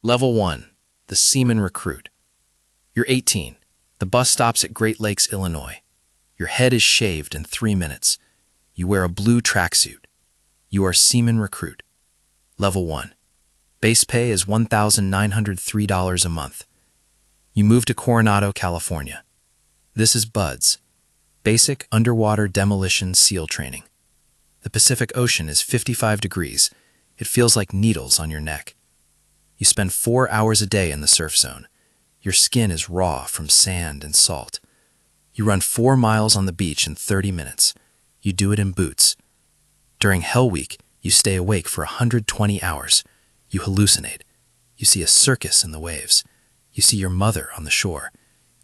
Level 1. The Seaman Recruit. You're 18. The bus stops at Great Lakes, Illinois. Your head is shaved in 3 minutes. You wear a blue tracksuit. You are Seaman Recruit. Level 1. Base pay is $1,903 a month. You move to Coronado, California. This is BUDS, Basic Underwater Demolition SEAL Training. The Pacific Ocean is 55 degrees. It feels like needles on your neck. You spend 4 hours a day in the surf zone. Your skin is raw from sand and salt. You run 4 miles on the beach in 30 minutes. You do it in boots. During Hell Week, you stay awake for 120 hours. You hallucinate. You see a circus in the waves. You see your mother on the shore.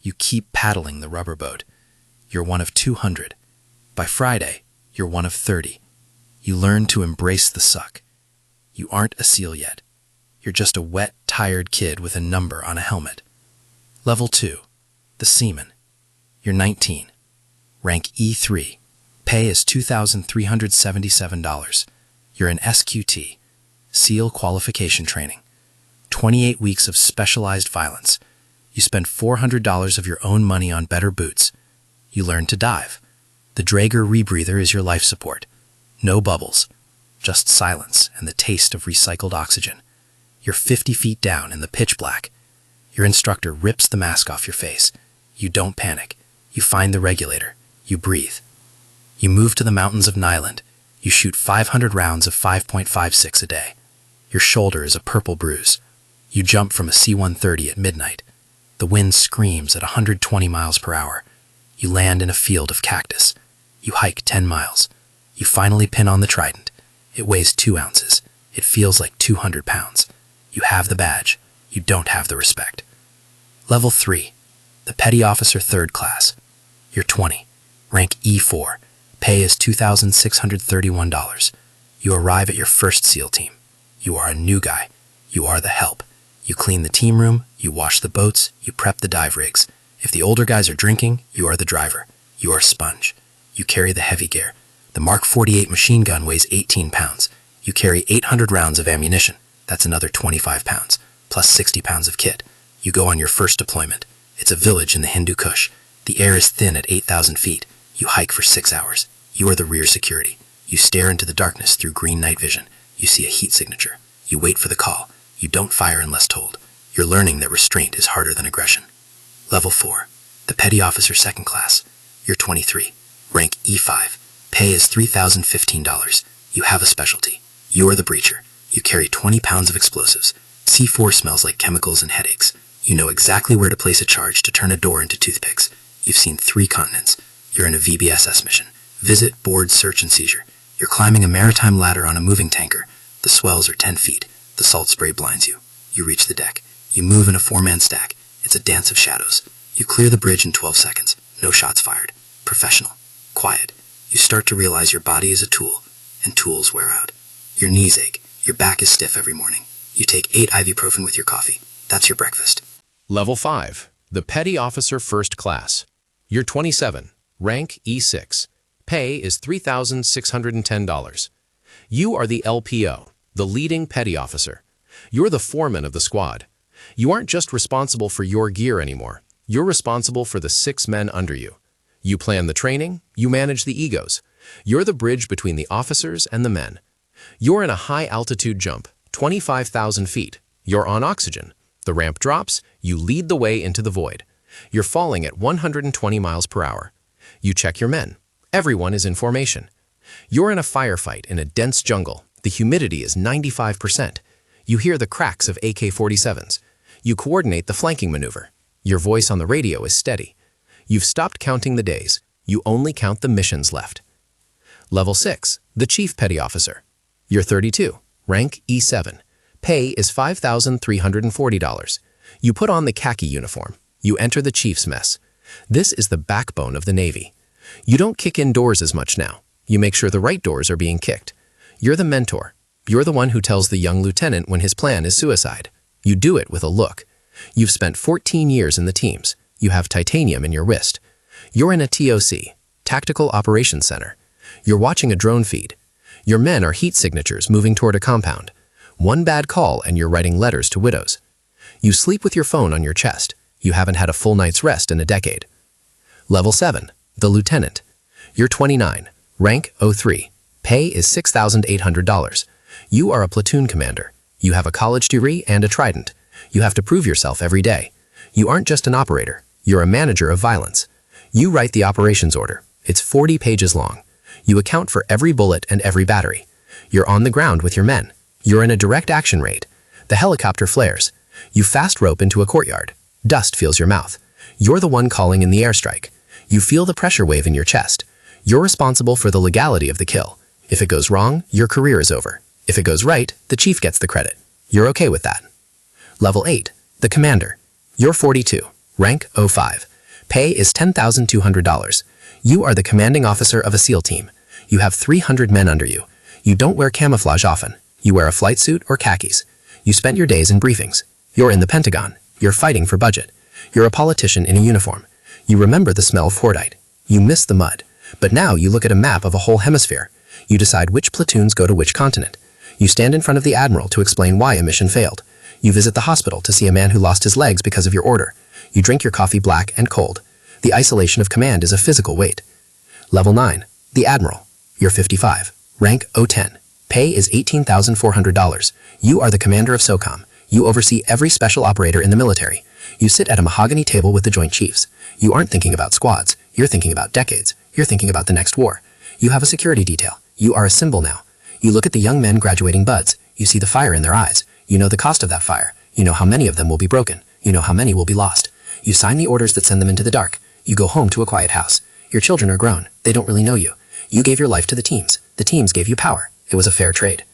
You keep paddling the rubber boat. You're one of 200. By Friday, you're one of 30. You learn to embrace the suck. You aren't a SEAL yet. You're just a wet, tired kid with a number on a helmet. Level 2. The Seaman. You're 19. Rank E3. Pay is $2,377. You're an SQT, SEAL Qualification Training. 28 weeks of specialized violence. You spend $400 of your own money on better boots. You learn to dive. The Draeger rebreather is your life support. No bubbles, just silence and the taste of recycled oxygen. You're 50 feet down in the pitch black. Your instructor rips the mask off your face. You don't panic. You find the regulator. You breathe. You move to the mountains of Nyland. You shoot 500 rounds of 5.56 a day. Your shoulder is a purple bruise. You jump from a C-130 at midnight. The wind screams at 120 miles per hour. You land in a field of cactus. You hike 10 miles. You finally pin on the trident. It weighs 2 ounces. It feels like 200 pounds. You have the badge. You don't have the respect. Level 3. The Petty Officer 3rd Class. You're 20. Rank E4. Pay is $2,631. You arrive at your first SEAL team. You are a new guy. You are the help. You clean the team room, you wash the boats, you prep the dive rigs. If the older guys are drinking, you are the driver. You are a sponge. You carry the heavy gear. The Mark 48 machine gun weighs 18 pounds. You carry 800 rounds of ammunition. That's another 25 pounds, plus 60 pounds of kit. You go on your first deployment. It's a village in the Hindu Kush. The air is thin at 8,000 feet. You hike for 6 hours. You are the rear security. You stare into the darkness through green night vision. You see a heat signature. You wait for the call. You don't fire unless told. You're learning that restraint is harder than aggression. Level 4. The Petty Officer 2nd Class. You're 23. Rank E5. Pay is $3,015. You have a specialty. You are the breacher. You carry 20 pounds of explosives. C4 smells like chemicals and headaches. You know exactly where to place a charge to turn a door into toothpicks. You've seen 3 continents. You're in a VBSS mission. Visit, board, search, and seizure. You're climbing a maritime ladder on a moving tanker. The swells are 10 feet. The salt spray blinds you. You reach the deck. You move in a 4-man stack. It's a dance of shadows. You clear the bridge in 12 seconds. No shots fired. Professional. Quiet. You start to realize your body is a tool, and tools wear out. Your knees ache. Your back is stiff every morning. You take 8 ibuprofen with your coffee. That's your breakfast. Level 5. The Petty Officer 1st Class. You're 27. Rank E6. Pay is $3,610. You are the LPO, the leading petty officer. You're the foreman of the squad. You aren't just responsible for your gear anymore. You're responsible for the 6 men under you. You plan the training, you manage the egos. You're the bridge between the officers and the men. You're in a high-altitude jump, 25,000 feet. You're on oxygen. The ramp drops, you lead the way into the void. You're falling at 120 miles per hour. You check your men. Everyone is in formation. You're in a firefight in a dense jungle. The humidity is 95%. You hear the cracks of AK-47s. You coordinate the flanking maneuver. Your voice on the radio is steady. You've stopped counting the days. You only count the missions left. Level 6. The Chief Petty Officer. You're 32. Rank E7. Pay is $5,340. You put on the khaki uniform. You enter the Chief's mess. This is the backbone of the Navy. You don't kick in doors as much now. You make sure the right doors are being kicked. You're the mentor. You're the one who tells the young lieutenant when his plan is suicide. You do it with a look. You've spent 14 years in the teams. You have titanium in your wrist. You're in a TOC, Tactical Operations Center. You're watching a drone feed. Your men are heat signatures moving toward a compound. One bad call and you're writing letters to widows. You sleep with your phone on your chest. You haven't had a full night's rest in a decade. Level 7. The Lieutenant. You're 29. Rank 03. Pay is $6,800. You are a platoon commander. You have a college degree and a trident. You have to prove yourself every day. You aren't just an operator. You're a manager of violence. You write the operations order. It's 40 pages long. You account for every bullet and every battery. You're on the ground with your men. You're in a direct action raid. The helicopter flares. You fast rope into a courtyard. Dust fills your mouth. You're the one calling in the airstrike. You feel the pressure wave in your chest. You're responsible for the legality of the kill. If it goes wrong, your career is over. If it goes right, the chief gets the credit. You're okay with that. Level 8. The Commander. You're 42. Rank 05. Pay is $10,200. You are the commanding officer of a SEAL team. You have 300 men under you. You don't wear camouflage often. You wear a flight suit or khakis. You spend your days in briefings. You're in the Pentagon. You're fighting for budget. You're a politician in a uniform. You remember the smell of Fordite. You miss the mud. But now you look at a map of a whole hemisphere. You decide which platoons go to which continent. You stand in front of the admiral to explain why a mission failed. You visit the hospital to see a man who lost his legs because of your order. You drink your coffee black and cold. The isolation of command is a physical weight. Level 9. The Admiral. You're 55. Rank 010. Pay is $18,400. You are the commander of SOCOM. You oversee every special operator in the military. You sit at a mahogany table with the Joint Chiefs. You aren't thinking about squads. You're thinking about decades. You're thinking about the next war. You have a security detail. You are a symbol now. You look at the young men graduating buds. You see the fire in their eyes. You know the cost of that fire. You know how many of them will be broken. You know how many will be lost. You sign the orders that send them into the dark. You go home to a quiet house. Your children are grown. They don't really know you. You gave your life to the teams. The teams gave you power. It was a fair trade.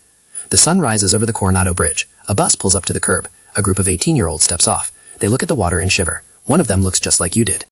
The sun rises over the Coronado Bridge. A bus pulls up to the curb. A group of 18-year-olds steps off. They look at the water and shiver. One of them looks just like you did.